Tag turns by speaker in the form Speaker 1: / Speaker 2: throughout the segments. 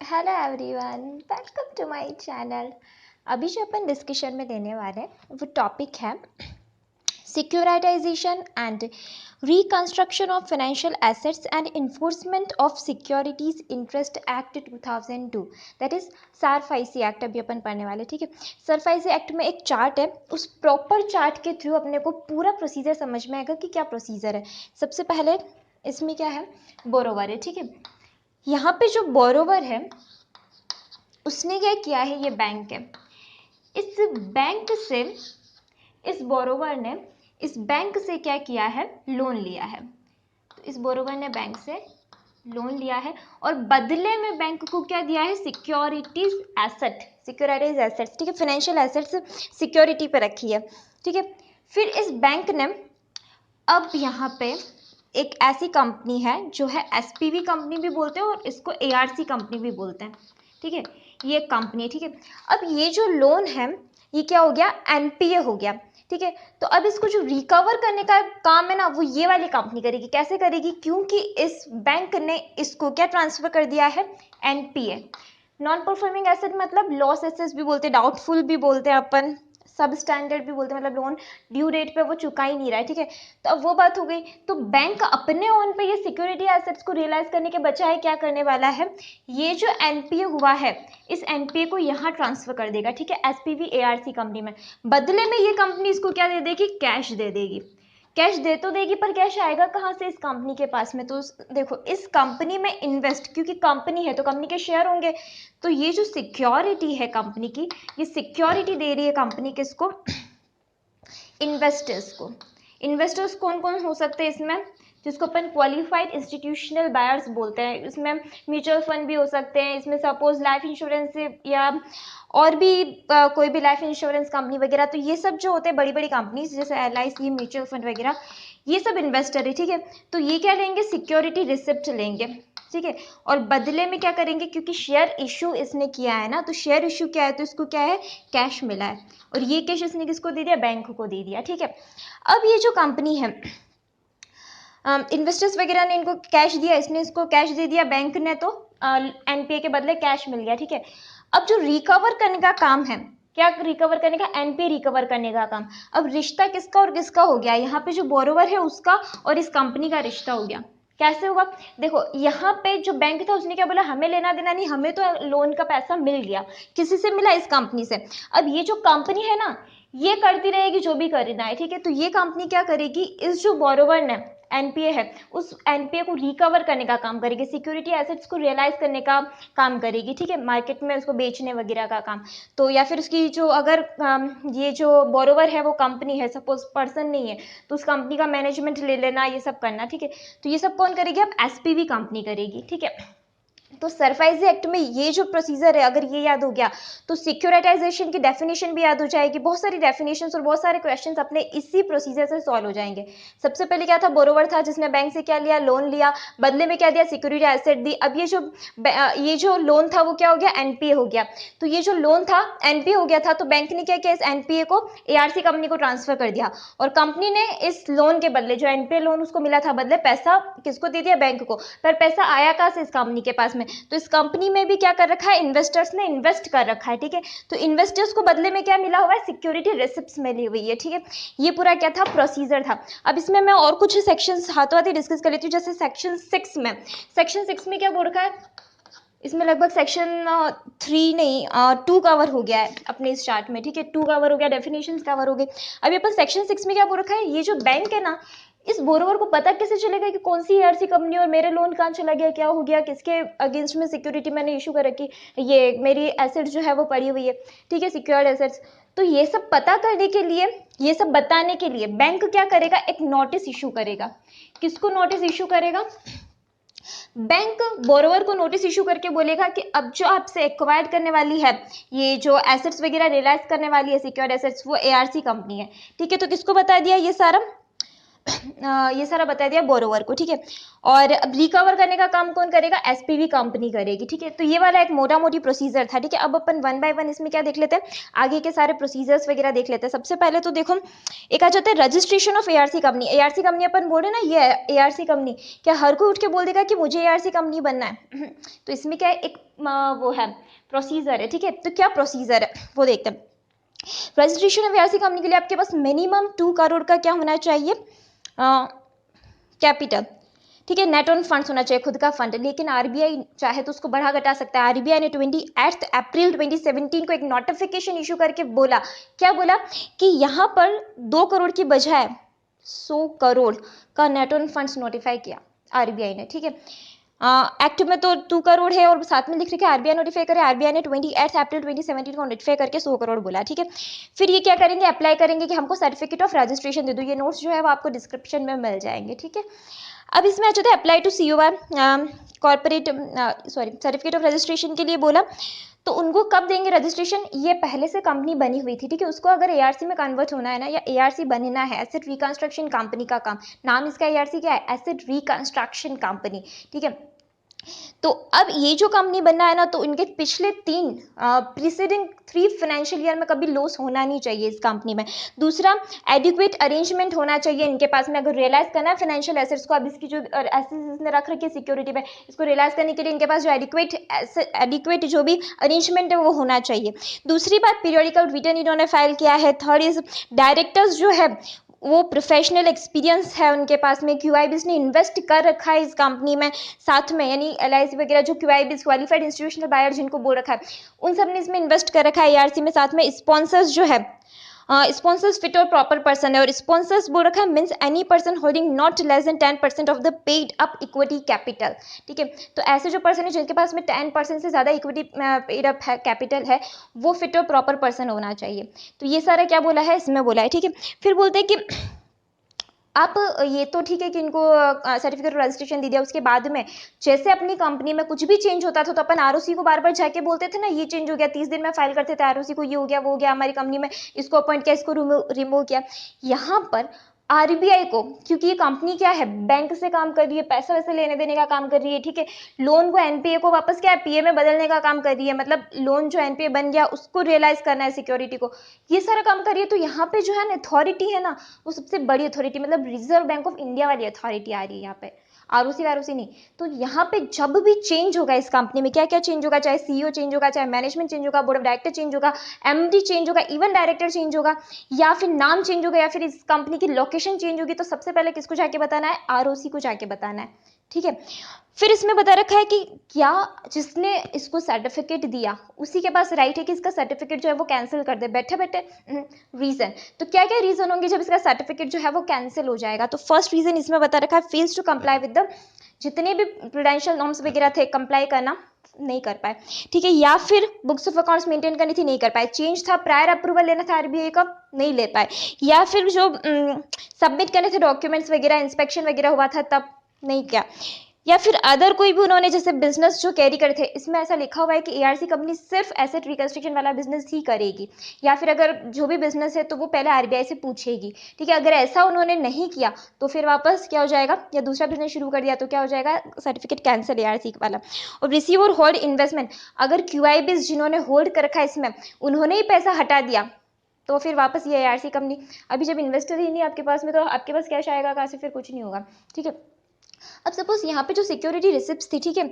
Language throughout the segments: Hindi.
Speaker 1: Hello everyone, welcome to my channel. अभी जो अपन डिस्कशन में देने वाले हैं वो टॉपिक है securitization and reconstruction of financial assets and enforcement of securities interest act 2002, that is SARFAESI act. अभी अपन पढ़ने वाले, ठीक है। सारफाइसी एक्ट में एक चार्ट है, उस प्रॉपर चार्ट के थ्रू अपने को पूरा प्रोसीजर समझ में आएगा कि क्या प्रोसीजर है। सबसे पहले इसमें क्या है, बोरोवर है, ठीक है। यहाँ पे जो बोरोवर है उसने क्या किया है, ये बैंक है। इस बैंक से, इस बोरोवर ने इस बैंक से क्या किया है, लोन लिया है। तो इस बोरोवर ने बैंक से लोन लिया है और बदले में बैंक को क्या दिया है, सिक्योरिटीज एसेट, सिक्योरिटीज एसेट्स, ठीक है। फाइनेंशियल एसेट्स सिक्योरिटी पे रखी है, ठीक है। फिर इस बैंक ने अब यहाँ पे एक ऐसी कंपनी है जो है एसपीवी कंपनी भी बोलते हैं और इसको एआरसी कंपनी भी बोलते हैं, ठीक है। ये कंपनी है, ठीक है। अब ये जो लोन है ये क्या हो गया, एनपीए हो गया, ठीक है। तो अब इसको जो रिकवर करने का काम है ना, वो ये वाली कंपनी करेगी। कैसे करेगी, क्योंकि इस बैंक ने इसको क्या ट्रांसफर कर दिया है, एनपीए, नॉन परफॉर्मिंग एसेट, मतलब लॉस एसेट्स भी बोलते हैं, डाउटफुल भी बोलते हैं अपन, सब स्टैंडर्ड भी बोलते हैं, मतलब लोन ड्यू डेट पे वो चुका ही नहीं रहा है, ठीक है। तो अब वो बात हो गई। तो बैंक अपने ओन पे ये सिक्योरिटी एसेट्स को रियलाइज करने के बजाय क्या करने वाला है, ये जो एनपीए हुआ है इस एनपीए को यहाँ ट्रांसफर कर देगा, ठीक है, एसपीवी एआरसी कंपनी में। बदले में ये कंपनी इसको क्या दे देगी, कैश दे देगी। कैश दे तो देगी, पर कैश आएगा कहाँ से, इस कंपनी के पास में। तो देखो, इस कंपनी में इन्वेस्ट, क्योंकि कंपनी है तो कंपनी के शेयर होंगे, तो ये जो सिक्योरिटी है कंपनी की, ये सिक्योरिटी दे रही है कंपनी किसको, इन्वेस्टर्स को। इन्वेस्टर्स कौन कौन हो सकते हैं इसमें, जिसको अपन क्वालिफाइड इंस्टीट्यूशनल बायर्स बोलते हैं। इसमें म्यूचुअल फंड भी हो सकते हैं, इसमें सपोज लाइफ इंश्योरेंस या और भी कोई भी लाइफ इंश्योरेंस कंपनी वगैरह। तो ये सब जो होते हैं बड़ी बड़ी कंपनीज, जैसे एलआईसी, म्यूचुअल फंड वगैरह, ये सब इन्वेस्टर है, ठीक है। तो ये क्या लेंगे, सिक्योरिटी रिसिप्ट लेंगे, ठीक है। और बदले में क्या करेंगे, क्योंकि शेयर इशू इसने किया है ना, तो शेयर इशू क्या है, तो इसको क्या है, कैश मिला है। और ये कैश इसने किसको दे दिया, बैंक को दे दिया, ठीक है। अब ये जो कंपनी है, इन्वेस्टर्स वगैरह ने इनको कैश दिया, इसने इसको कैश दे दिया, बैंक ने तो एनपीए के बदले कैश मिल गया, ठीक है। अब जो रिकवर करने का काम है, क्या रिकवर करने का, एनपीए रिकवर करने का काम। अब रिश्ता किसका और किसका हो गया, यहाँ पे जो बोरोवर है उसका और इस कंपनी का रिश्ता हो गया। कैसे हुआ, देखो यहाँ पे जो बैंक था उसने क्या बोला, हमें लेना देना नहीं, हमें तो लोन का पैसा मिल गया। किसी से मिला, इस कंपनी से। अब ये जो कंपनी है ना, ये करती रहेगी जो भी करना है, ठीक है। तो ये कंपनी क्या करेगी, इस जो बोरोवर ने एनपीए है उस एनपीए को रिकवर करने का काम करेगी, सिक्योरिटी एसेट्स को रियलाइज करने का काम करेगी, ठीक है, मार्केट में उसको बेचने वगैरह का काम। तो या फिर उसकी जो अगर ये जो बोरोवर है वो कंपनी है, सपोज पर्सन नहीं है, तो उस कंपनी का मैनेजमेंट ले लेना, ये सब करना, ठीक है। तो ये सब कौन करेगी, अब एसपीवी कंपनी करेगी, ठीक है। तो सरफाइजी एक्ट में ये जो प्रोसीजर है, अगर ये याद हो गया तो सिक्योरिटाइजेशन की डेफिनेशन भी याद हो जाएगी। बहुत सारी डेफिनेशंस और बहुत सारे क्वेश्चंस अपने इसी प्रोसीजर से सॉल्व हो जाएंगे। सबसे पहले क्या था, बोरोवर था जिसने बैंक से क्या लिया, लोन लिया, बदले में क्या दिया, सिक्योरिटी एसेट दी। अब ये जो लोन था वो क्या हो गया, एनपीए हो गया। तो ये जो लोन था एनपीए हो गया था, तो बैंक ने क्या किया, इस एनपीए को एआरसी कंपनी को ट्रांसफर कर दिया और कंपनी ने इस लोन के बदले, जो एनपीए लोन उसको मिला था, बदले पैसा किसको दे दिया, बैंक को। पर पैसा आया कहाँ से, इस कंपनी के पास में। तो इस कंपनी में भी क्या कर रखा है, इन्वेस्टर्स ने इन्वेस्ट कर रखा है, ठीक है। तो इन्वेस्टर्स को बदले में क्या मिला हुआ है, सिक्योरिटी रिसिप्ट्स मिली हुई है, ठीक है। ये पूरा क्या था, प्रोसीजर था। अब इसमें मैं और कुछ सेक्शंस हाथों हाथ डिस्कस कर लेती हूँ। जैसे सेक्शन 6 में क्या बोल रखा है, इसमें लगभग सेक्शन 3 नहीं 2 कवर हो गया है अपने इस चार्ट में, ठीक है। 2 कवर हो गया, डेफिनेशंस कवर हो गई। अभी अपन सेक्शन 6 में क्या बोल रखा है, ये जो बैंक है ना, इस बोरोवर को पता कैसे चलेगा कि कौन सी एआरसी कंपनी और मेरे लोन कहाँ चला गया, क्या हो गया, किसके अगेंस्ट में सिक्योरिटी मैंने इशू कर रखी, ये मेरी एसेट जो है वो पड़ी हुई है, ठीक है, सिक्योर्ड एसेट्स। तो ये सब पता करने के लिए, ये सब बताने के लिए बैंक क्या करेगा, एक नोटिस इशू करेगा। किसको नोटिस इशू करेगा, बैंक बोरोवर को नोटिस इशू करके बोलेगा कि अब जो आपसे एक्वायर करने वाली है, ये जो एसेट्स वगैरह रियलाइज करने वाली है सिक्योर्ड एसेट्स, वो एआरसी कंपनी है, ठीक है। तो किसको बता दिया ये सारा, ये सारा बता दिया बोरोवर को, ठीक है। और अब रिकवर करने का काम कौन करेगा, एसपीवी कंपनी करेगी, ठीक है। तो ये वाला एक मोटा मोटी प्रोसीजर था, ठीक है। अब अपन वन बाय वन इसमें क्या देख लेते हैं, आगे के सारे प्रोसीजर्स वगैरह देख लेते हैं। सबसे पहले तो देखो एक आ जाता है registration of ARC company. ARC company अपन बोल रहे ना, ये एआरसी कंपनी, क्या हर कोई उठ के बोल देगा कि मुझे एआरसी कंपनी बनना है? तो इसमें क्या है, एक वो है प्रोसीजर है, ठीक है। तो क्या प्रोसीजर है वो देखते हैं। रजिस्ट्रेशन ऑफ एआरसी कंपनी के लिए आपके पास मिनिमम 2 करोड़ का क्या होना चाहिए, कैपिटल, ठीक है। नेट ऑन फंड्स होना चाहिए, खुद का फंड। लेकिन आरबीआई चाहे तो उसको बढ़ा घटा सकता है। आरबीआई ने 28 अप्रैल 2017 को एक नोटिफिकेशन इशू करके बोला, क्या बोला कि यहाँ पर 2 करोड़ की बजाय 100 करोड़ का नेट ऑन फंड्स नोटिफाई किया आरबीआई ने, ठीक है। एक्ट में तो 2 करोड़ है और साथ में लिख रहे आरबीआई नोटिफाई करे। आरबीआई ने 28 अप्रैल 2017 को नोटिफाई करके 100 करोड़ बोला, ठीक है। फिर ये क्या करेंगे, अप्लाई करेंगे कि हमको सर्टिफिकेट ऑफ रजिस्ट्रेशन दे दो। ये नोट्स जो है वो आपको डिस्क्रिप्शन में मिल जाएंगे, ठीक है। अब इसमें आ जाता है apply to COR corporate, sorry, certificate of registration के लिए बोला। तो उनको कब देंगे रजिस्ट्रेशन, ये पहले से कंपनी बनी हुई थी, ठीक है। उसको अगर एआरसी में कन्वर्ट होना है ना, या एआरसी बनना है, एसेट रिकंस्ट्रक्शन कंपनी का काम, नाम इसका एआरसी क्या है, एसेट रिकंस्ट्रक्शन कंपनी, ठीक है। तो अब ये जो कंपनी बनना है ना, तो इनके पिछले 3 प्रीसीडिंग 3 फाइनेंशियल ईयर में कभी लॉस होना नहीं चाहिए इस कंपनी में। दूसरा, एडिक्वेट अरेंजमेंट होना चाहिए इनके पास में, अगर रियलाइज करना है फाइनेंशियल एसेट्स को। अब इसकी जो एसेट्स इसने रख रखी है सिक्योरिटी में, इसको रियलाइज करने के लिए इनके पास जो एडिक्वेट जो भी अरेंजमेंट है वो होना चाहिए। दूसरी बात, पीरियोडिकल रिटर्न इन्होंने फाइल किया है। थर्ड इज डायरेक्टर्स जो है वो प्रोफेशनल एक्सपीरियंस है उनके पास में, क्यूआईबीज ने इन्वेस्ट कर रखा है इस कंपनी में साथ में, यानी एलआईसी वगैरह जो क्यूआईबीज क्वालिफाइड इंस्टीट्यूशनल बायर जिनको बोल रखा है, उन सब ने इसमें इन्वेस्ट कर रखा है एआरसी में। साथ में स्पॉन्सर्स जो है, स्पॉन्सर्स फिट और प्रॉपर पर्सन है, और स्पॉन्सर्स बोल रखा है means any person holding not less than 10% of the paid up equity capital, ठीक है। तो ऐसे जो पर्सन है जिनके पास में 10% से ज़्यादा इक्विटी पेड अप है, कैपिटल है, वो फिट और प्रॉपर पर्सन होना चाहिए। तो ये सारा क्या बोला है, इसमें बोला है, ठीक है। फिर बोलते हैं कि आप ये तो ठीक है कि इनको सर्टिफिकेट ऑफ रजिस्ट्रेशन दे दिया, उसके बाद में जैसे अपनी कंपनी में कुछ भी चेंज होता था तो अपन आरओसी को बार बार जाके बोलते थे ना, ये चेंज हो गया, 30 दिन में फाइल करते थे आरओसी को, ये हो गया वो हो गया, हमारी कंपनी में इसको अपॉइंट किया, इसको रिमूव किया। यहाँ पर आरबीआई को, क्योंकि ये कंपनी क्या है, बैंक से काम कर रही है, पैसा वैसे लेने देने का काम कर रही है, ठीक है। लोन को एनपीए को वापस क्या है, पीए में बदलने का काम कर रही है, मतलब लोन जो एनपीए बन गया उसको रियलाइज करना है, सिक्योरिटी को, ये सारा काम कर रही है। तो यहाँ पे जो है ना अथॉरिटी है ना, वो सबसे बड़ी अथॉरिटी, मतलब रिजर्व बैंक ऑफ इंडिया वाली अथॉरिटी आ रही है यहाँ पे, आरओसी वारोसी नहीं। तो यहाँ पे जब भी चेंज होगा इस कंपनी में, क्या क्या चेंज होगा, चाहे सीईओ चेंज होगा, चाहे मैनेजमेंट चेंज होगा, बोर्ड ऑफ डायरेक्टर चेंज होगा, एमडी चेंज होगा, इवन डायरेक्टर चेंज होगा, या फिर नाम चेंज होगा, या फिर इस कंपनी की लोकेशन चेंज होगी, तो सबसे पहले किसको जाके बताना है, आरओसी को जाके बताना है, ठीक है। फिर इसमें बता रखा है कि क्या जिसने इसको सर्टिफिकेट दिया उसी के पास राइट है कि इसका सर्टिफिकेट जो है वो कैंसिल कर दे, बैठे बैठे। रीजन, तो क्या क्या रीजन होंगे जब इसका सर्टिफिकेट जो है वो कैंसिल हो जाएगा। तो फर्स्ट रीजन इसमें बता रखा है, fails to comply with the, जितने भी प्रूडेंशियल नॉर्म्स वगैरह थे कंप्लाई करना नहीं कर पाए, ठीक है। या फिर बुक्स ऑफ अकाउंट्स मेंटेन करनी थी, नहीं कर पाए। चेंज था, प्रायर अप्रूवल लेना था आरबीआई का, नहीं ले पाए। या फिर जो सबमिट करने थे डॉक्यूमेंट्स वगैरह, इंस्पेक्शन वगैरह हुआ था तब नहीं किया। या फिर अदर कोई भी उन्होंने जैसे बिजनेस जो कैरी करे थे, इसमें ऐसा लिखा हुआ है कि एआरसी कंपनी सिर्फ एसेट रिकंस्ट्रक्शन वाला बिजनेस ही करेगी, या फिर अगर जो भी बिजनेस है तो वो पहले आरबीआई से पूछेगी, ठीक है। अगर ऐसा उन्होंने नहीं किया तो फिर वापस क्या हो जाएगा, या दूसरा बिजनेस शुरू कर दिया तो क्या हो जाएगा, सर्टिफिकेट कैंसिल एआरसी वाला। और रिसीव और होल्ड इन्वेस्टमेंट, अगर क्यूआईबीज जिन्होंने होल्ड कर रखा है इसमें उन्होंने ही पैसा हटा दिया तो फिर वापस ये एआरसी कंपनी, अभी जब इन्वेस्टर ही नहीं आपके पास में तो आपके पास कैश आएगा कहाँ से, फिर कुछ नहीं होगा, ठीक है। अब सपोज यहाँ पे जो सिक्योरिटी रिसिप्ट थी, ठीक है,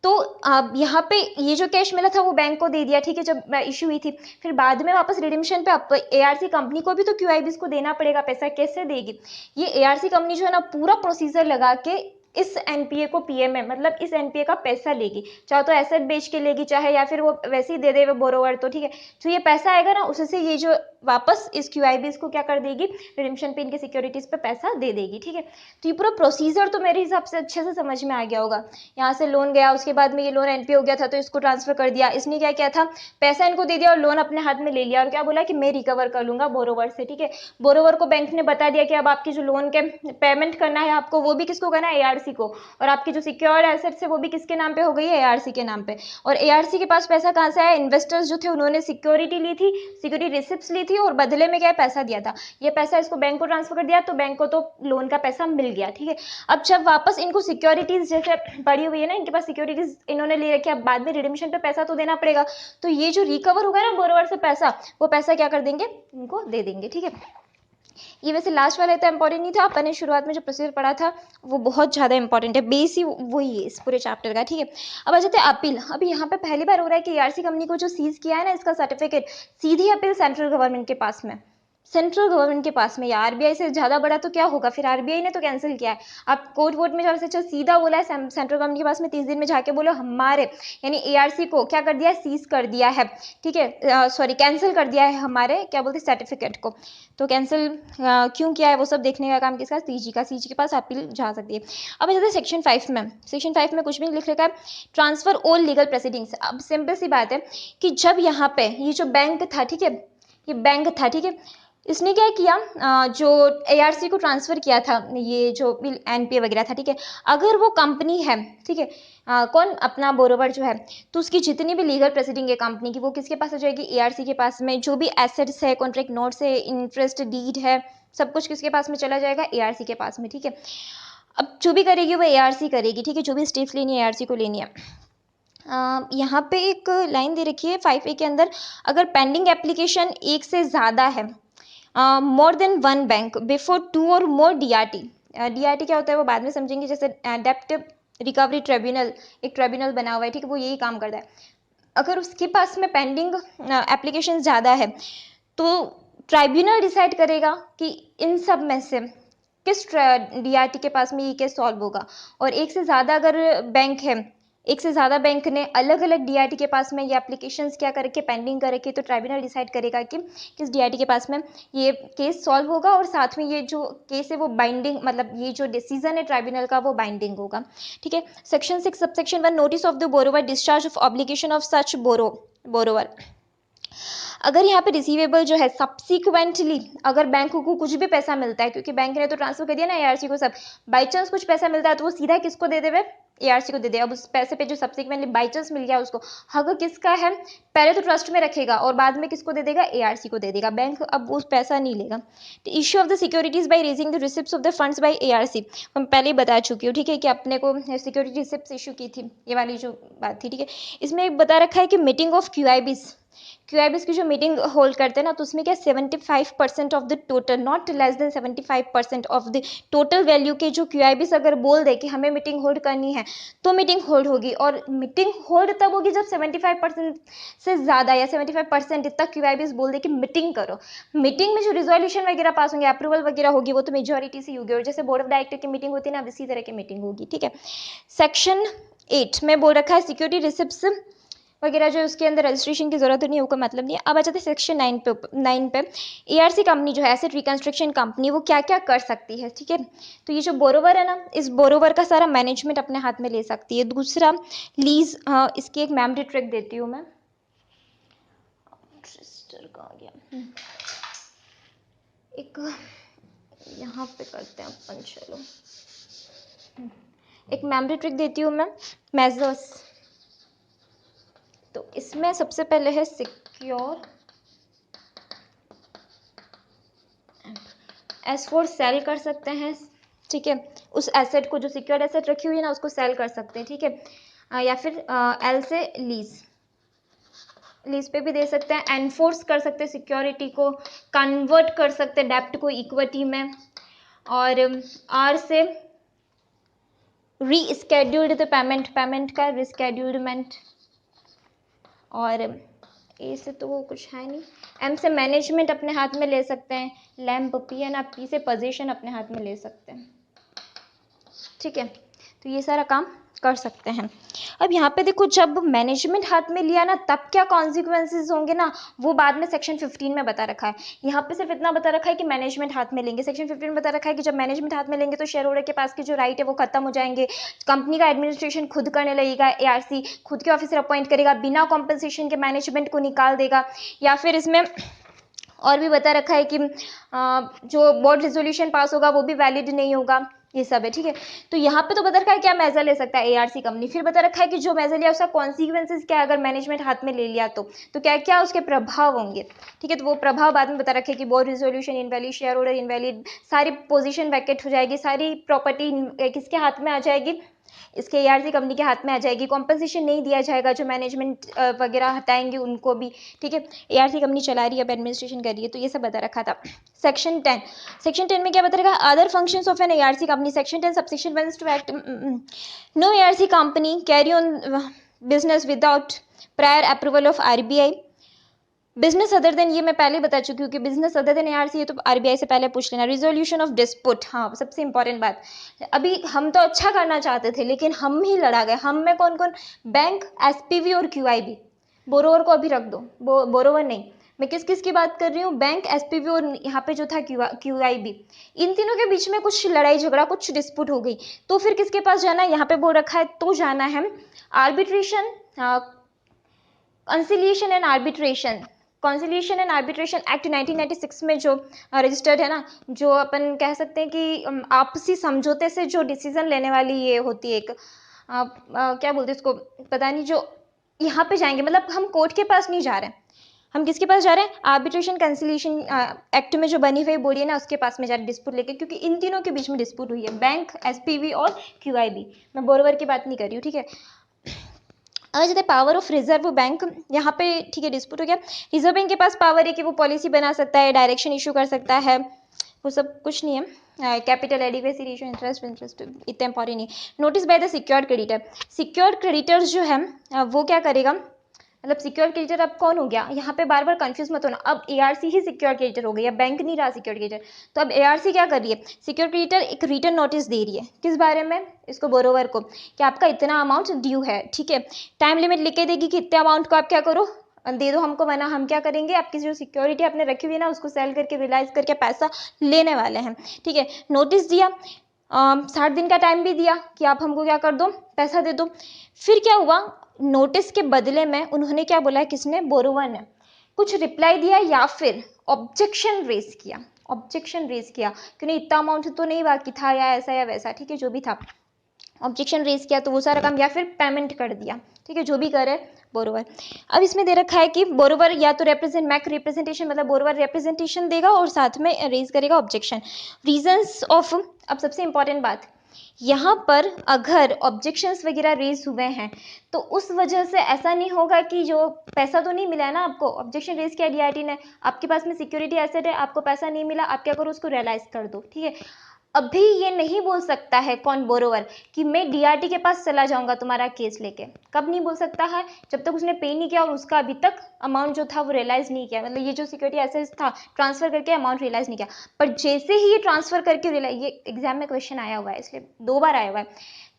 Speaker 1: तो यहाँ पे ये जो कैश मिला था वो बैंक को दे दिया, ठीक है, जब इशू हुई थी। फिर बाद में वापस रिडिम्पशन पे एआरसी कंपनी को भी तो क्यूआईबीज को देना पड़ेगा पैसा, कैसे देगी। ये एआरसी कंपनी जो है ना पूरा प्रोसीजर लगा के इस एनपीए को पीए में, मतलब इस एनपीए का पैसा लेगी, चाहे तो एसेट बेच के लेगी, चाहे या फिर वो वैसे ही दे दे वो बोरोवर, तो ठीक है। जो ये पैसा आएगा ना उससे ये जो वापस इस क्यूआईबीज को क्या कर देगी, रिडिम्पशन पे इनके सिक्योरिटीज पे पैसा दे देगी, ठीक है। तो ये पूरा प्रोसीजर तो मेरे हिसाब से अच्छे से समझ में आ गया होगा। यहाँ से लोन गया, उसके बाद में ये लोन एनपीए हो गया था तो इसको ट्रांसफर कर दिया, इसने क्या किया था, पैसा इनको दे दिया और लोन अपने हाथ में ले लिया, और क्या बोला कि मैं रिकवर कर लूंगा बोरोवर से, ठीक है। बोरोवर को बैंक ने बता दिया कि अब आपकी जो लोन के पेमेंट करना है आपको, वो भी किसको करना है, एआरसी को, और आपकी जो सिक्योर्ड एसेट्स है वो भी किसके नाम पे हो गई है, एआरसी के नाम पे। और एआरसी के पास पैसा कहाँ से आया, इन्वेस्टर्स जो थे उन्होंने सिक्योरिटी ली थी, सिक्योरिटी रिसिप्ट्स ली थी और बदले में क्या पैसा दिया था, ये पैसा इसको बैंक को ट्रांसफर कर दिया तो बैंक को तो लोन का पैसा मिल गया, ठीक है। अब जब वापस इनको सिक्योरिटीज जैसे पड़ी हुई है ना, इनके पास सिक्योरिटीज इन्होंने ले रखी है, बाद में रिडेम्पशन पे पैसा तो देना पड़ेगा, तो ये जो रिकवर होगा ना बोरोवर से पैसा, वो पैसा क्या कर देंगे, इनको दे देंगे, ठीक है। ये वैसे लास्ट वाला इतना इंपॉर्टेंट नहीं था, अपन ने शुरुआत में जो प्रोसीजर पढ़ा था वो बहुत ज़्यादा इंपॉर्टेंट है, बेस ही वही है इस पूरे चैप्टर का, ठीक है। अब आ जाते हैं अपील। अभी यहाँ पे पहली बार हो रहा है कि एआरसी कंपनी को जो सीज किया है ना इसका सर्टिफिकेट, सीधी अपील सेंट्रल गवर्नमेंट के पास में, सेंट्रल गवर्नमेंट के पास में, या आरबीआई से ज्यादा बड़ा तो क्या होगा, फिर आरबीआई ने तो कैंसिल किया है, आप कोर्ट वोट में जाने से अच्छा सीधा बोला है सेंट्रल गवर्नमेंट के पास में 30 दिन में जाके बोलो हमारे यानी एआरसी को क्या कर दिया है, सीज कर दिया है, ठीक है, सॉरी कैंसिल कर दिया है हमारे क्या बोलते हैं सर्टिफिकेट को। तो कैंसिल क्यों किया है वो सब देखने का काम किसका, सीजी का, सीजी के पास अपील जा सकती है। अब जैसे सेक्शन 5 में, सेक्शन 5 में कुछ भी लिख रखा है, ट्रांसफर ऑल लीगल प्रोसीडिंग्स। अब सिंपल सी बात है कि जब यहाँ पे ये जो बैंक था, ठीक है, ये बैंक था, ठीक है, इसने क्या किया, जो एआरसी को ट्रांसफर किया था, ये जो एनपीए वगैरह था, ठीक है, अगर वो कंपनी है, ठीक है, कौन अपना बोरोवर जो है, तो उसकी जितनी भी लीगल प्रोसीडिंग है कंपनी की वो किसके पास आ जाएगी, एआरसी के पास में। जो भी एसेट्स है, कॉन्ट्रैक्ट नोट्स है, इंटरेस्ट डीड है, सब कुछ किसके पास में चला जाएगा, एआरसी के पास में, ठीक है। अब जो भी करेगी वो एआरसी करेगी, ठीक है, जो भी स्टेप्स लेनी है एआरसी को लेनी है। यहाँ पे एक लाइन दे रखी है 5A के अंदर, अगर पेंडिंग एप्लीकेशन एक से ज़्यादा है, more than one bank before two और मोर डीआरटी। डीआरटी क्या होता है वो बाद में समझेंगे, जैसे डेप्ट रिकवरी ट्रिब्यूनल, एक ट्रिब्यूनल बना हुआ है, ठीक है, वो यही काम करता है। अगर उसके पास में पेंडिंग एप्लीकेशन ज़्यादा है तो ट्राइब्यूनल डिसाइड करेगा कि इन सब में से किस डीआरटी के पास में ये केस सॉल्व होगा। और एक से ज़्यादा अगर बैंक है, एक से ज़्यादा बैंक ने अलग अलग डीआरटी के पास में ये एप्लीकेशंस क्या करके पेंडिंग करके, तो ट्राइब्यूनल डिसाइड करेगा कि किस डीआरटी के पास में ये केस सॉल्व होगा, और साथ में ये जो केस है वो बाइंडिंग, मतलब ये जो डिसीजन है ट्राइब्यूनल का वो बाइंडिंग होगा, ठीक है। Section 6 subsection 1, notice of the borrower, discharge of obligation of such borrower. अगर यहाँ पे रिसीवेबल जो है सब्सिक्वेंटली अगर बैंक को कुछ भी पैसा मिलता है, क्योंकि बैंक ने तो ट्रांसफर कर दिया ना एआरसी को, सब बाई चांस कुछ पैसा मिलता है तो वो सीधा किसको दे देवे, एआरसी को दे दे। अब उस पैसे पे जो सब्सिक्वेंटली बाई चांस मिल गया उसको हक किसका है, पहले तो ट्रस्ट में रखेगा और बाद में किसको दे देगा, एआरसी को दे देगा। बैंक अब वो पैसा नहीं लेगा। Issue of the securities by raising the receipts of the funds by ARC, हम पहले ही बता चुकी हूँ, ठीक है, कि अपने को सिक्योरिटी रिसिप्ट्स इशू की थी, ये वाली जो बात थी, ठीक है। इसमें बता रखा है कि मीटिंग ऑफ क्यूआईबीज की जो मीटिंग होल्ड करते हैं ना, तो उसमें क्या 75% of the total, not less than 75% of the total value के जो क्यूआईबीज अगर बोल दे कि हमें मीटिंग होल्ड करनी है तो मीटिंग होल्ड होगी। और मीटिंग होल्ड तब होगी जब 75% से ज़्यादा या 75% इतना क्यूआईबीज बोल दे कि मीटिंग करो। मीटिंग में जो रिजोल्यूशन वगैरह पास होंगे, अप्रूवल वगैरह होगी, वो तो मेजोरिटी से होगी, और जैसे बोर्ड ऑफ डायरेक्टर की मीटिंग होती है ना, इसी तरह की मीटिंग होगी, ठीक है। सेक्शन 8 में बोल रखा है सिक्योरिटी रिसिप्ट्स वगैरह जो उसके अंदर रजिस्ट्रेशन की जरूरत नहीं है, वो मतलब नहीं है। अब आ जाते हैं सेक्शन 9 पे एआरसी कंपनी जो है एसेट रिकंस्ट्रक्शन कंपनी, वो क्या क्या कर सकती है, ठीक है। तो ये जो बोरोवर है ना, इस बोरोवर का सारा मैनेजमेंट अपने हाथ में ले सकती है। दूसरा लीज, इसकी एक मेमोरी ट्रिक देती हूँ मैं, कहाँ गया, एक यहाँ पे करते हैं अपन, चलो एक मेमोरी ट्रिक देती हूँ मैं, मेजर्स। तो इसमें सबसे पहले है सिक्योर, S4 सेल कर सकते हैं, ठीक है, उस एसेट को जो सिक्योर्ड एसेट रखी हुई है ना उसको सेल कर सकते हैं, ठीक है। या फिर L से लीज पे भी दे सकते हैं, एनफोर्स कर सकते हैं सिक्योरिटी को, कन्वर्ट कर सकते हैं डेप्ट को इक्विटी में, और R से रीस्केड्यूल्ड द पेमेंट का रिस्केड्यूलमेंट, और ए से तो वो कुछ है नहीं। एम से मैनेजमेंट अपने हाथ में ले सकते हैं, लैम्प पी है ना, पी से पोजीशन अपने हाथ में ले सकते हैं, ठीक है। तो ये सारा काम कर सकते हैं। अब यहाँ पे देखो, जब मैनेजमेंट हाथ में लिया ना तब क्या कॉन्सिक्वेंसेज होंगे ना, वो बाद में सेक्शन 15 में बता रखा है। यहाँ पे सिर्फ इतना बता रखा है कि मैनेजमेंट हाथ में लेंगे। सेक्शन 15 में बता रखा है कि जब मैनेजमेंट हाथ में लेंगे तो शेयर होल्डर के पास के जो राइट है वो खत्म हो जाएंगे, कंपनी का एडमिनिस्ट्रेशन खुद करने लगेगा, एआरसी खुद के ऑफिसर अपॉइंट करेगा, बिना कॉम्पनसेशन के मैनेजमेंट को निकाल देगा। या फिर इसमें और भी बता रखा है कि जो बोर्ड रेजोल्यूशन पास होगा वो भी वैलिड नहीं होगा, ये सब है, ठीक है। तो यहाँ पे तो बता रखा है क्या मेजर ले सकता है एआरसी कंपनी, फिर बता रखा है कि जो मेजर लिया उसका कॉन्सिक्वेंसेज क्या है, अगर मैनेजमेंट हाथ में ले लिया तो क्या क्या उसके प्रभाव होंगे, ठीक है। तो वो प्रभाव बाद में बता रखे कि board resolution invalid, share holder invalid, सारी पोजीशन वैकेट हो जाएगी, सारी प्रॉपर्टी किसके हाथ में आ जाएगी, इसके एआरसी कंपनी के हाथ में आ जाएगी, कॉम्पनसेशन नहीं दिया जाएगा, जो मैनेजमेंट वगैरह हटाएंगे उनको भी, ठीक है। एआरसी कंपनी चला रही है, अब एडमिनिस्ट्रेशन कर रही है, तो ये सब बता रखा था। सेक्शन 10, सेक्शन 10 में क्या बता रखा, other functions of an ARC company, section 10 subsection 1 to act, no ARC company carry on business without prior approval of RBI, business other than, ये मैं पहले बता चुकी हूँ कि बिजनेस अदर देन एआरसी है तो आरबीआई से पहले पूछ लेना। रिजोल्यूशन ऑफ डिस्प्यूट, हाँ सबसे इंपॉर्टेंट बात, अभी हम तो अच्छा करना चाहते थे लेकिन हम ही लड़ा गए, हम में कौन कौन, बैंक, एसपीवी और क्यूआईबी, बोरोवर को अभी रख दो, बोरोवर नहीं, मैं किस किस की बात कर रही हूँ, बैंक, एसपीवी और यहाँ पे जो था क्यूआईबी, इन तीनों के बीच में कुछ लड़ाई झगड़ा, कुछ डिस्प्यूट हो गई, तो फिर किसके पास जाना है, यहाँ पे बोल रखा है तो जाना है arbitration, conciliation and arbitration, conciliation and arbitration act 1996 में जो रजिस्टर्ड है ना, जो अपन कह सकते हैं कि आपसी समझौते से जो डिसीजन लेने वाली ये होती है एक क्या बोलते हैं इसको, पता नहीं, जो यहाँ पे जाएंगे, मतलब हम कोर्ट के पास नहीं जा रहे हैं, हम किसके पास जा रहे हैं, आर्बिट्रेशन कंसिलिएशन एक्ट में जो बनी हुई बॉडी है ना उसके पास में जा रहे डिस्प्यूट लेके, क्योंकि इन तीनों के बीच में डिस्प्यूट हुई है, बैंक, एसपीवी और क्यूआईबी, मैं बोरोवर की बात नहीं कर रही हूँ, ठीक है। अगर जैसे पावर ऑफ रिजर्व बैंक, यहाँ पे ठीक है डिस्प्यूट हो गया, रिजर्व बैंक के पास पावर है कि वो पॉलिसी बना सकता है, डायरेक्शन इशू कर सकता है, वो सब कुछ नहीं है, कैपिटल एडिक्वेसी रेशियो, इंटरेस्ट इतना इंपॉर्टेंट नहीं। Notice by the secured creditor, secured creditors जो है वो क्या करेगा, मतलब सिक्योर क्रेडिटर अब कौन हो गया, यहाँ पे बार बार कंफ्यूज मत होना, अब एआरसी ही सिक्योर क्रेडिटर हो गई, अब बैंक नहीं रहा सिक्योर क्रेडिटर, तो अब एआरसी क्या कर रही है, सिक्योर क्रेडिटर एक रिटर्न नोटिस दे रही है, किस बारे में, इसको बोरोवर को, कि आपका इतना अमाउंट ड्यू है, ठीक है, टाइम लिमिट लिख के देगी कि इतने अमाउंट को आप क्या करो, दे दो हमको, वरना हम क्या करेंगे, आपकी जो सिक्योरिटी आपने रखी हुई है ना उसको सेल करके रिलाइज करके पैसा लेने वाले हैं, ठीक है। नोटिस दिया, 60 दिन का टाइम भी दिया कि आप हमको क्या कर दो, पैसा दे दो, फिर क्या हुआ, नोटिस के बदले में उन्होंने क्या बोला है, किसने, बोरोवर ने कुछ रिप्लाई दिया या फिर ऑब्जेक्शन रेज किया, ऑब्जेक्शन रेज किया कि नहीं इतना अमाउंट तो नहीं बाकी था या ऐसा या वैसा, ठीक है, जो भी था, ऑब्जेक्शन रेज किया तो वो सारा काम, या फिर पेमेंट कर दिया, ठीक है, जो भी करे बोरोवर। अब इसमें दे रखा है कि बोरोवर या तो मैक रिप्रेजेंटेशन, मतलब बोरोवर रिप्रेजेंटेशन देगा और साथ में रेज करेगा ऑब्जेक्शन, रीजंस ऑफ, अब सबसे इंपॉर्टेंट बात, यहाँ पर अगर ऑब्जेक्शंस वगैरह रेज हुए हैं तो उस वजह से ऐसा नहीं होगा कि जो पैसा तो नहीं मिला है ना आपको, ऑब्जेक्शन रेज किया डीआरटी ने, आपके पास में सिक्योरिटी एसेट है, आपको पैसा नहीं मिला, आप क्या करो उसको रियलाइज कर दो, ठीक है। अभी ये नहीं बोल सकता है कौन, बोरोवर, कि मैं डीआरटी के पास चला जाऊंगा तुम्हारा केस लेके, कब नहीं बोल सकता है, जब तक उसने पे नहीं किया और उसका अभी तक अमाउंट जो था वो रियलाइज नहीं किया, मतलब ये जो सिक्योरिटी एसेट था ट्रांसफर करके अमाउंट रियलाइज नहीं किया, पर जैसे ही ये ट्रांसफर करके रियलाइज, ये एग्जाम में क्वेश्चन आया हुआ है इसलिए 2 बार आया हुआ है,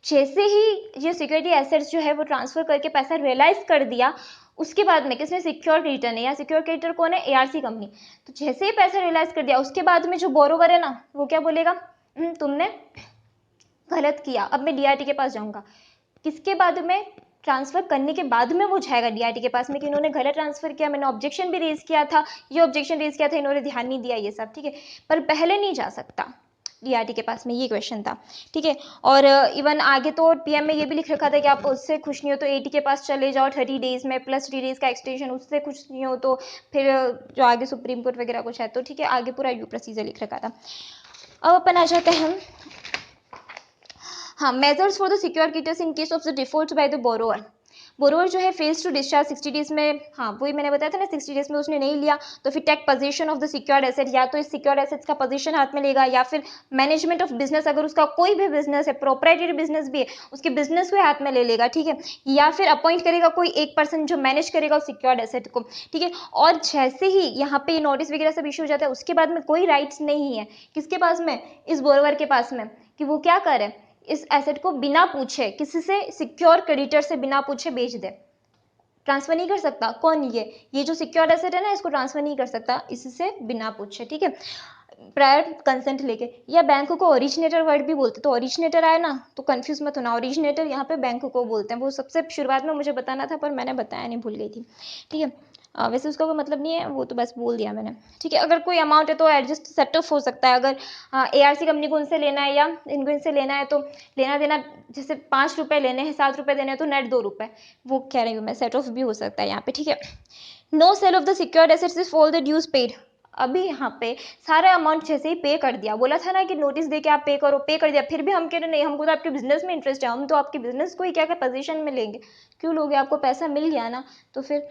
Speaker 1: जैसे ही ये सिक्योरिटी एसेट्स जो है वो ट्रांसफर करके पैसा रियलाइज कर दिया, उसके बाद में किसने, सिक्योर क्रेडिटर ने, या सिक्योर क्रेडिटर कौन है, एआरसी कंपनी, तो जैसे ही पैसा रियलाइज कर दिया उसके बाद में जो बोरोवर है ना वो क्या बोलेगा, तुमने गलत किया, अब मैं डीआरटी के पास जाऊंगा, किसके बाद में, ट्रांसफर करने के बाद में वो जाएगा डीआरटी के पास में कि इन्होंने गलत ट्रांसफर किया, मैंने ऑब्जेक्शन भी रेज किया था, ये ऑब्जेक्शन रेज किया था, इन्होंने ध्यान नहीं दिया, ये सब ठीक है, पर पहले नहीं जा सकता डीआरटी के पास में, ये क्वेश्चन था, ठीक है। और इवन आगे तो पीएम में ये भी लिख रखा था कि आप उससे खुश नहीं हो तो एटी के पास चले जाओ 30 डेज में, प्लस 3 डेज का एक्सटेंशन, उससे खुश नहीं हो तो फिर जो आगे सुप्रीम कोर्ट वगैरह कुछ है, तो ठीक है, आगे पूरा यू प्रोसीजर लिख रखा था। अब अपन आ जाते हैं, हाँ, measures for the secure creditors in case of the default by the borrower, borrower जो है फेल्स टू डिस्चार्ज 60 डेज में, हाँ वही मैंने बताया था ना, 60 डेज में उसने नहीं लिया तो फिर take position of the secured asset, या तो इस सिक्योर्ड एसेट्स का पोजीशन हाथ में लेगा, या फिर मैनेजमेंट ऑफ बिजनेस, अगर उसका कोई भी बिजनेस है, प्रोप्राइटरी बिजनेस भी है, उसके बिजनेस को हाथ में ले लेगा, ठीक है, या फिर अपॉइंट करेगा कोई एक पर्सन जो मैनेज करेगा उस सिक्योर्ड एसेट को, ठीक है। और जैसे ही यहाँ पे नोटिस वगैरह सब इशू हो जाता है उसके बाद में कोई राइट्स नहीं है किसके पास में, इस बोरोवर के पास में, कि वो क्या करे, इस एसेट को बिना पूछे किसी से, सिक्योर क्रेडिटर से बिना पूछे बेच दे, ट्रांसफर नहीं कर सकता, कौन, ये जो सिक्योर्ड एसेट है ना इसको ट्रांसफर नहीं कर सकता इससे बिना पूछे, ठीक है, प्रायर कंसेंट लेके, या बैंक को ओरिजिनेटर वर्ड भी बोलते, तो ओरिजिनेटर आया ना तो कंफ्यूज मत होना, ओरिजिनेटर यहाँ पे बैंक को बोलते हैं, वो सबसे शुरुआत में मुझे बताना था पर मैंने बताया नहीं, भूल गई थी, ठीक है। वैसे उसका कोई मतलब नहीं है, वो तो बस बोल दिया मैंने, ठीक है। अगर कोई अमाउंट है तो एडजस्ट सेट ऑफ हो सकता है। अगर ARC कंपनी को उनसे लेना है या इनको इनसे लेना है तो लेना देना, जैसे 5 रुपये लेने हैं, 7 रुपये देने हैं तो नेट 2 रुपये, वो कह रही हूँ मैं, सेट ऑफ भी हो सकता है यहाँ पे, ठीक है। No sale of the secured assets if all the dues paid. अभी यहाँ पे सारा अमाउंट जैसे ही पे कर दिया, बोला था ना कि नोटिस दे के आप पे करो, पे कर दिया, फिर भी हम कह रहे नहीं, हमको तो आपके बिजनेस में इंटरेस्ट है, हम तो आपके बिजनेस को ही क्या क्या पोजीशन में लेंगे, क्यों लोगे, आपको पैसा मिल गया ना। तो फिर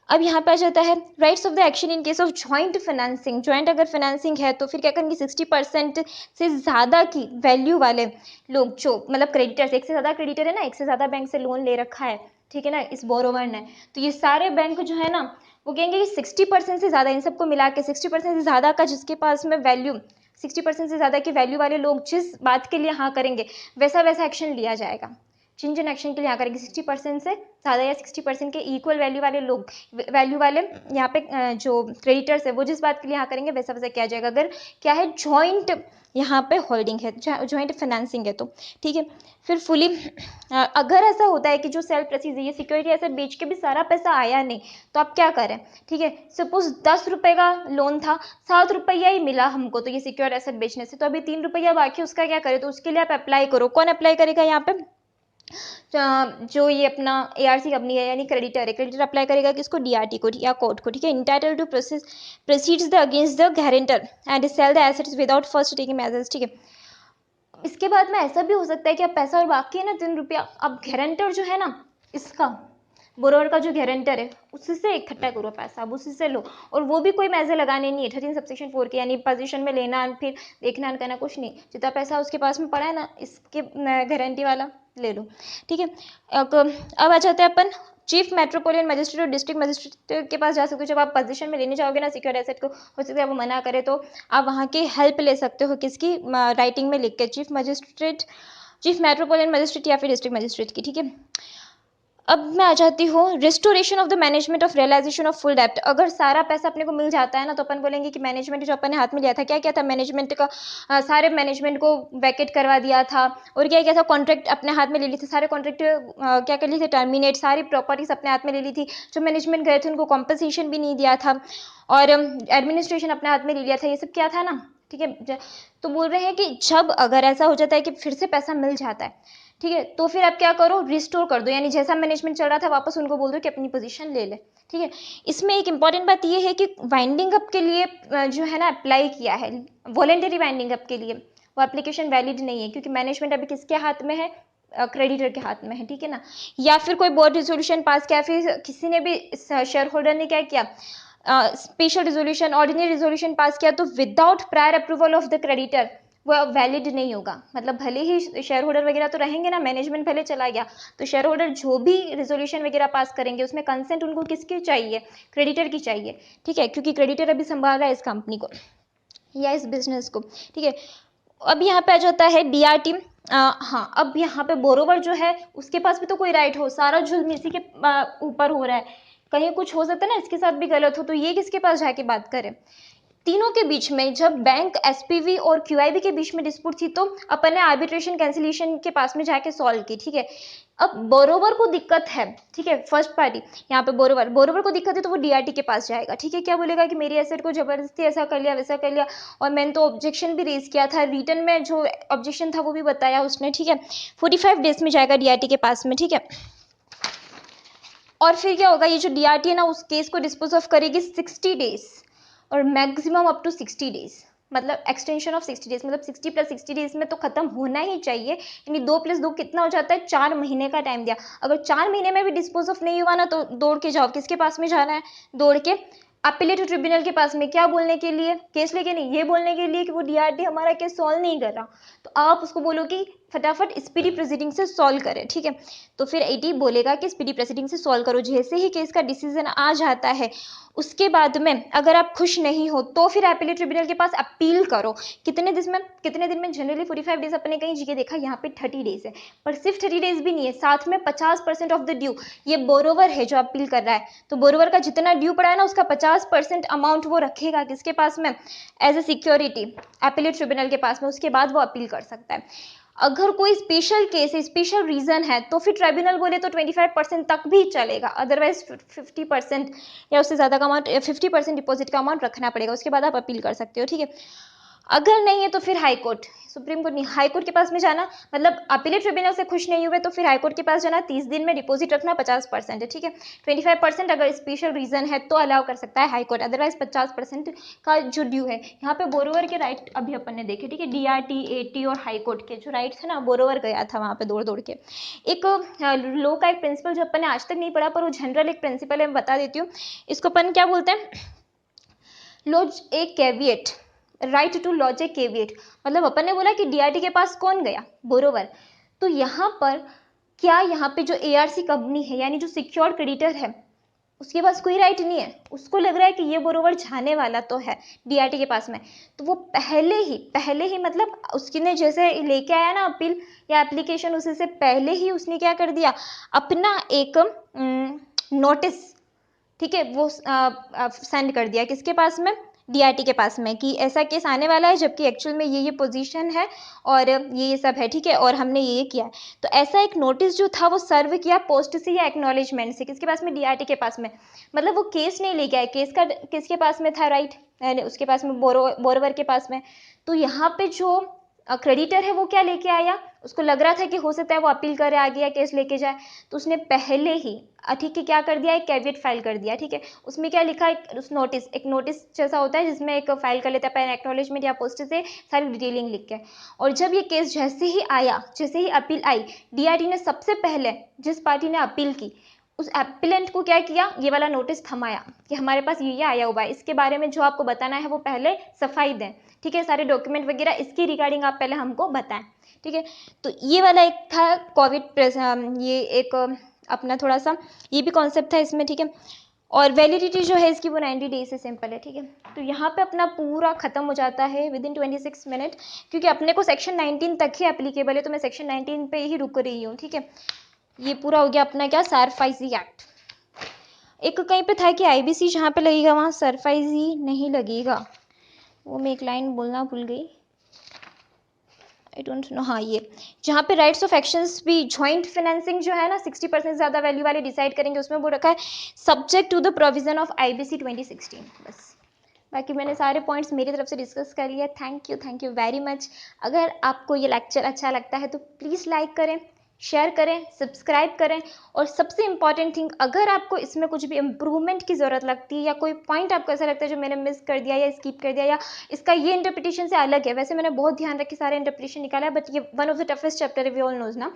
Speaker 1: अब यहाँ पे आ जाता है rights of the action in case of joint financing. Joint अगर फाइनेंसिंग है तो फिर क्या करेंगे, 60% से ज़्यादा की वैल्यू वाले लोग, जो मतलब क्रेडिटर्स, एक से ज़्यादा क्रेडिटर है ना, एक से ज़्यादा बैंक से लोन ले रखा है, ठीक है ना, इस बोरोवर ने, तो ये सारे बैंक जो है ना वो कहेंगे कि 60% से ज़्यादा, इन सबको मिला के 60% से ज़्यादा का जिसके पास में वैल्यू, 60% से ज़्यादा की वैल्यू वाले लोग जिस बात के लिए हाँ करेंगे वैसा वैसा एक्शन लिया जाएगा। जिन जिन एक्शन के लिए यहाँ करेंगे 60% से ज़्यादा या 60% के इक्वल वैल्यू वाले लोग, वैल्यू वाले यहाँ पे जो क्रेडिटर्स है वो जिस बात के लिए यहाँ करेंगे वैसा वैसा किया जाएगा। अगर क्या है, जॉइंट यहाँ पे होल्डिंग है, जॉइंट फाइनेंसिंग है तो, ठीक है। फिर फुली अगर ऐसा होता है कि जो सेल प्रोसीज है, ये सिक्योरिटी एसेट बेच के भी सारा पैसा आया नहीं, तो आप क्या करें, ठीक है। सपोज 10 रुपये का लोन था, 7 रुपया ही मिला हमको तो ये सिक्योर एसेट बेचने से, तो अभी 3 रुपया बाकी, उसका क्या करें, तो उसके लिए आप अप्लाई करो। कौन अप्लाई करेगा यहाँ पे, जो ये अपना ARC कंपनी है यानी क्रेडिटर है, क्रेडिटर अप्लाई करेगा किसको, DRT को या कोर्ट को, ठीक है। Entitle to proceeds the against the guarantor and sale the assets without first taking measures, ठीक है। इसके बाद में ऐसा भी हो सकता है कि अब पैसा और बाकी है ना 3 रुपया, अब गारंटर जो है ना इसका, बोरोवर का जो गारंटर है, उससे इकट्ठा करो पैसा, अब उसी से लो, और वो भी कोई मैजे लगाने नहीं है 13 सबसेक्शन 4 के, यानी पोजीशन में लेना फिर देखना करना कुछ नहीं, जितना पैसा उसके पास में पड़ा है ना इसके गारंटी वाला ले लो, ठीक है। अब आ जाते हैं अपन चीफ मेट्रोपोलियन मजिस्ट्रेट और डिस्ट्रिक्ट मजिस्ट्रेट के पास जा सकते हो। जब आप पोजीशन में लेने जाओगे ना सिक्योर एसेट को, हो सकता है वो मना करे तो आप वहाँ की हेल्प ले सकते हो, किसकी, राइटिंग में लिख के, chief magistrate, chief metropolitan magistrate या फिर डिस्ट्रिक्ट मजिस्ट्रेट की, ठीक है। अब मैं आ जाती हूँ restoration of the management of realisation of full डेप्ट। अगर सारा पैसा अपने को मिल जाता है ना तो अपन बोलेंगे कि मैनेजमेंट जो अपन ने हाथ में लिया था, क्या क्या था मैनेजमेंट का, सारे मैनेजमेंट को वैकेट करवा दिया था, और क्या क्या था, कॉन्ट्रैक्ट अपने हाथ में ले ली थी, सारे कॉन्ट्रैक्ट क्या कर लिए थे, टर्मिनेट, सारी प्रॉपर्टीज अपने हाथ में ले ली थी, जो मैनेजमेंट गए थे उनको कॉम्पनसेशन भी नहीं दिया था, और एडमिनिस्ट्रेशन अपने हाथ में ले लिया था, ये सब क्या था ना, ठीक है। तो बोल रहे हैं कि जब अगर ऐसा हो जाता है कि फिर से पैसा मिल जाता है, ठीक है, तो फिर आप क्या करो, रिस्टोर कर दो, यानी जैसा मैनेजमेंट चल रहा था वापस उनको बोल दो कि अपनी पोजीशन ले ले, ठीक है। इसमें एक इंपॉर्टेंट बात यह है कि वाइंडिंग अप के लिए जो है ना अप्लाई किया है, वॉलेंटरी वाइंडिंग अप के लिए वो एप्लीकेशन वैलिड नहीं है, क्योंकि मैनेजमेंट अभी किसके हाथ में है, क्रेडिटर के हाथ में है, ठीक है ना। या फिर कोई बोर्ड रिजोल्यूशन पास किया, फिर किसी ने भी शेयर होल्डर ने क्या किया, special resolution, ordinary resolution pass किया, तो without prior approval of the creditor वो वैलिड नहीं होगा। मतलब भले ही शेयर होल्डर वगैरह तो रहेंगे ना, मैनेजमेंट भले चला गया, तो शेयर होल्डर जो भी रिजोल्यूशन वगैरह पास करेंगे उसमें कंसेंट उनको किसकी चाहिए, क्रेडिटर की चाहिए, ठीक है, क्योंकि क्रेडिटर अभी संभाल रहा है इस कंपनी को या इस बिजनेस को, ठीक है। अब यहाँ पे आ जाता है DRT। हाँ, अब यहाँ पे बोरोवर जो है उसके पास भी तो कोई राइट हो, सारा जुल्म इसी के ऊपर हो रहा है, कहीं कुछ हो सकता है ना इसके साथ भी गलत हो, तो ये किसके पास जाके बात करें। तीनों के बीच में, जब बैंक, SPV और QIB के बीच में डिस्प्यूट थी तो अपन ने आर्बिट्रेशन कैंसिलेशन के पास में जाके सॉल्व की, ठीक है। अब बोरोवर को दिक्कत है, ठीक है, फर्स्ट पार्टी यहाँ पे बोरोवर को दिक्कत है तो वो DRT के पास जाएगा, ठीक है। क्या बोलेगा कि मेरी एसेट को जबरदस्ती ऐसा कर लिया वैसा कर लिया, और मैंने तो ऑब्जेक्शन भी रेज किया था, रिटर्न में जो ऑब्जेक्शन था वो भी बताया उसने, ठीक है। 45 डेज में जाएगा DRT के पास में, ठीक है। और फिर क्या होगा, ये जो DRT है ना उस केस को डिस्पोज ऑफ करेगी 60 डेज और मैक्सिमम अप टू 60 डेज, मतलब एक्सटेंशन ऑफ 60 डेज, मतलब 60 + 60 डेज में तो खत्म होना ही चाहिए, यानी 2 + 2 कितना हो जाता है, 4 महीने का टाइम दिया। अगर 4 महीने में भी डिस्पोज ऑफ नहीं हुआ ना तो दौड़ के जाओ, किसके पास में जाना है, दौड़ के अपीलेट ट्रिब्यूनल के पास में, क्या बोलने के लिए, केस लेके नहीं, ये बोलने के लिए कि वो DRT हमारा केस सॉल्व नहीं कर रहा, तो आप उसको बोलो कि फटाफट स्पीडी प्रोसीडिंग से सॉल्व करें, ठीक है। तो फिर 80 बोलेगा कि स्पीडी प्रोसीडिंग से सॉल्व करो, जैसे ही केस का डिसीजन आ जाता है उसके बाद में अगर आप खुश नहीं हो तो फिर अपीलेट ट्रिब्यूनल के पास अपील करो। कितने दिन में जनरली 45 डेज अपने कहीं जगह देखा, यहाँ पे 30 डेज है, पर सिर्फ 30 डेज भी नहीं है, साथ में 50% ऑफ द ड्यू, ये बोरोवर है जो अपील कर रहा है, तो बोरोवर का जितना ड्यू पड़ा है ना उसका 50% अमाउंट वो रखेगा किसके पास में, as a security appellate tribunal के पास में, उसके बाद वो अपील कर सकता है। अगर कोई स्पेशल केस है, स्पेशल रीजन है, तो फिर ट्राइब्यूनल बोले तो 25% तक भी चलेगा, अदरवाइज 50% या उससे ज़्यादा का अमाउंट, 50% डिपॉजिट का अमाउंट रखना पड़ेगा, उसके बाद आप अपील कर सकते हो, ठीक है। अगर नहीं है तो फिर हाई कोर्ट, सुप्रीम कोर्ट नहीं, हाई कोर्ट के पास में जाना, मतलब अपीलेट ट्रिब्यूनल से खुश नहीं हुए तो फिर हाई कोर्ट के पास जाना, 30 दिन में डिपॉजिट रखना 50% है, ठीक है। 25% अगर स्पेशल रीजन है तो अलाउ कर सकता है हाई कोर्ट, अदरवाइज 50% का जो ड्यू है। यहाँ पे बोरोवर के राइट अभी अपन ने देखे, ठीक है, DRT, AT और हाई कोर्ट के जो राइट्स है ना, बोरोवर गया था वहाँ पे दौड़ दौड़ के। एक लॉ का एक प्रिंसिपल जो अपन ने आज तक नहीं पढ़ा, पर वो जनरल एक प्रिंसिपल है, मैं बता देती हूँ इसको। अपन क्या बोलते हैं, lodge a caveat, right to lodge a caveat, मतलब अपन ने बोला कि DRT के पास कौन गया, बोरोवर। तो यहाँ पर क्या, यहाँ पे जो ARC कंपनी है यानी जो सिक्योर्ड क्रेडिटर है, उसके पास कोई राइट नहीं है, उसको लग रहा है कि ये बोरोवर जाने वाला तो है DRT के पास में, तो वो पहले ही मतलब उसने जैसे लेके आया ना अपील या एप्लीकेशन, उससे पहले ही उसने क्या कर दिया, अपना एक नोटिस, ठीक है, वो सेंड कर दिया किसके पास में, DRT के पास में, कि ऐसा केस आने वाला है, जबकि एक्चुअल में ये पोजीशन है और ये सब है, ठीक है, और हमने ये किया है। तो ऐसा एक नोटिस जो था वो सर्व किया पोस्ट से या एक्नॉलेजमेंट से, किसके पास में, DRT के पास में। मतलब वो केस नहीं लेके आए, केस का किसके पास में था, राइट, उसके पास में, बोरोवर के पास में। तो यहाँ पे जो क्रेडिटर है वो क्या लेके आया, उसको लग रहा था कि हो सकता है वो अपील करे आगे या केस लेके जाए, तो उसने पहले ही ठीक है क्या कर दिया, एक कैविएट फाइल कर दिया, ठीक है। उसमें क्या लिखा है, उस नोटिस, एक नोटिस जैसा होता है जिसमें एक फाइल कर लेता है एक्नॉलेजमेंट या पोस्ट से सारी डिटेलिंग लिख के। और जब ये केस जैसे ही आया, जैसे ही अपील आई, DRT ने सबसे पहले जिस पार्टी ने अपील की उस एप्लीकेंट को क्या किया, ये वाला नोटिस थमाया कि हमारे पास ये आया हुआ है, इसके बारे में जो आपको बताना है वो पहले सफाई दें, ठीक है, सारे डॉक्यूमेंट वगैरह इसकी रिगार्डिंग आप पहले हमको बताएं, ठीक है। तो ये वाला एक था कोविड, ये एक अपना थोड़ा सा ये भी कॉन्सेप्ट था इसमें, ठीक है। और वैलिडिटी जो है इसकी वो 90 डेज से सिंपल है, ठीक है। तो यहाँ पे अपना पूरा खत्म हो जाता है विद इन 26 मिनट, क्योंकि अपने को सेक्शन 19 तक ही एप्लीकेबल है, तो मैं सेक्शन 19 पे ही रुक रही हूँ, ठीक है। ये पूरा हो गया अपना क्या, सरफाइजी एक्ट। एक कहीं पे था कि IBC जहाँ पे लगेगा वहाँ सरफाइजी नहीं लगेगा, वो मैं एक लाइन बोलना भूल गई, आई डोंट नो, हाँ ये जहाँ पे राइट्स ऑफ एक्शंस भी जॉइंट फाइनेंसिंग जो है ना 60% ज़्यादा वैल्यू वाले डिसाइड करेंगे, उसमें वो रखा है subject to the provision of IBC 2016। बस बाकी मैंने सारे पॉइंट्स मेरी तरफ से डिस्कस कर लिया। Thank you very much. अगर आपको ये लेक्चर अच्छा लगता है तो प्लीज़ लाइक करें, शेयर करें, सब्सक्राइब करें, और सबसे इंपॉर्टेंट थिंग, अगर आपको इसमें कुछ भी इम्प्रूवमेंट की ज़रूरत लगती है या कोई पॉइंट आपको ऐसा लगता है जो मैंने मिस कर दिया या स्किप कर दिया या इसका ये इंटरप्रिटेशन से अलग है, वैसे मैंने बहुत ध्यान रख के सारे इंटरप्रिटेशन निकाला है, बट ये one of the toughest chapter है, वी ऑल नोज ना।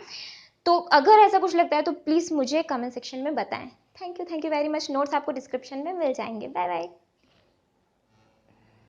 Speaker 1: तो अगर ऐसा कुछ लगता है तो प्लीज़ मुझे कमेंट सेक्शन में बताएं। Thank you very much. Notes आपको डिस्क्रिप्शन में मिल जाएंगे। Bye bye.